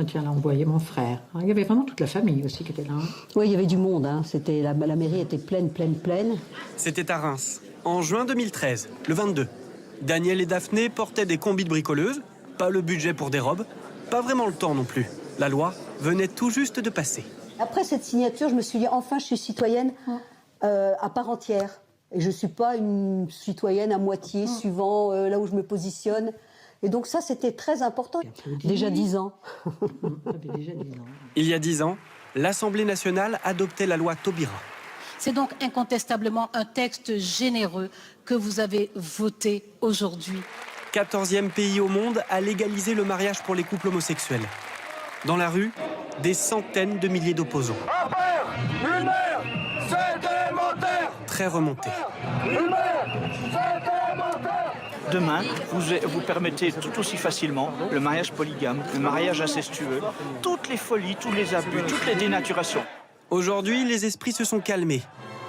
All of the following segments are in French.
Tiens, là, on voyait mon frère. Il y avait vraiment toute la famille aussi qui était là. Oui, il y avait du monde. C'était la mairie était pleine. C'était à Reims, en juin 2013, le 22. Daniel et Daphné portaient des combis de bricoleuses, pas le budget pour des robes, pas vraiment le temps non plus. La loi venait tout juste de passer. Après cette signature, je me suis dit, enfin, je suis citoyenne à part entière. Et je ne suis pas une citoyenne à moitié, suivant là où je me positionne. Et donc ça, c'était très important. Déjà 10 ans. Il y a 10 ans, l'Assemblée nationale adoptait la loi Taubira. C'est donc incontestablement un texte généreux que vous avez voté aujourd'hui. 14e pays au monde à légaliser le mariage pour les couples homosexuels. Dans la rue, des centaines de milliers d'opposants. Un père, une mère, c'est élémentaire. Très remontés. Une mère, c'est élémentaire. Demain, vous permettez tout aussi facilement le mariage polygame, le mariage incestueux, toutes les folies, tous les abus, toutes les dénaturations. Aujourd'hui, les esprits se sont calmés.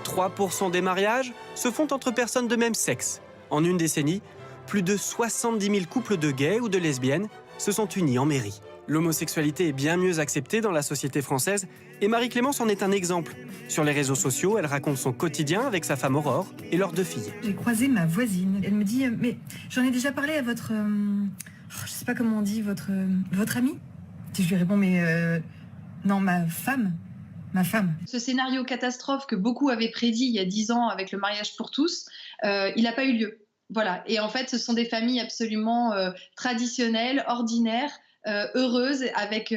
3% des mariages se font entre personnes de même sexe. En une décennie, plus de 70 000 couples de gays ou de lesbiennes se sont unis en mairie. L'homosexualité est bien mieux acceptée dans la société française et Marie-Clémence en est un exemple. Sur les réseaux sociaux, elle raconte son quotidien avec sa femme Aurore et leurs 2 filles. J'ai croisé ma voisine. Elle me dit, mais j'en ai déjà parlé à votre... je sais pas comment on dit, votre amie. Je lui réponds, mais non, ma femme. Ce scénario catastrophe que beaucoup avaient prédit il y a 10 ans avec le mariage pour tous, il n'a pas eu lieu. Voilà. Et en fait, ce sont des familles absolument traditionnelles, ordinaires, heureuses, avec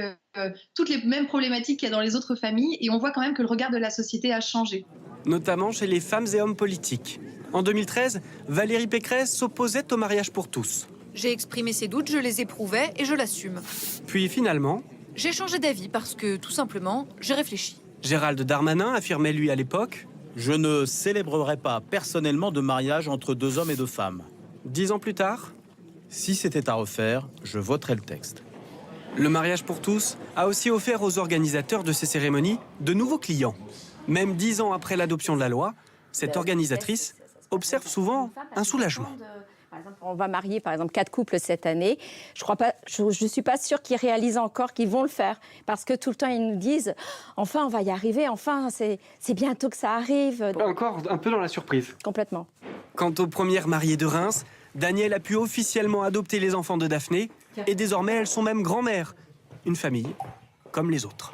toutes les mêmes problématiques qu'il y a dans les autres familles. Et on voit quand même que le regard de la société a changé. Notamment chez les femmes et hommes politiques. En 2013, Valérie Pécresse s'opposait au mariage pour tous. J'ai exprimé ces doutes, je les éprouvais et je l'assume. Puis finalement... J'ai changé d'avis parce que, tout simplement, j'ai réfléchi. Gérald Darmanin affirmait lui à l'époque: je ne célébrerai pas personnellement de mariage entre 2 hommes et 2 femmes. 10 ans plus tard, si c'était à refaire, je voterais le texte. Le mariage pour tous a aussi offert aux organisateurs de ces cérémonies de nouveaux clients. Même 10 ans après l'adoption de la loi, cette organisatrice observe souvent un soulagement. Par exemple, on va marier par exemple 4 couples cette année. Je suis pas sûre qu'ils réalisent encore qu'ils vont le faire. Parce que tout le temps, ils nous disent « Enfin, on va y arriver. Enfin, c'est bientôt que ça arrive. » Encore un peu dans la surprise. Complètement. Quant aux premières mariées de Reims, Daniel a pu officiellement adopter les enfants de Daphné. Et désormais, elles sont même grand-mères. Une famille comme les autres.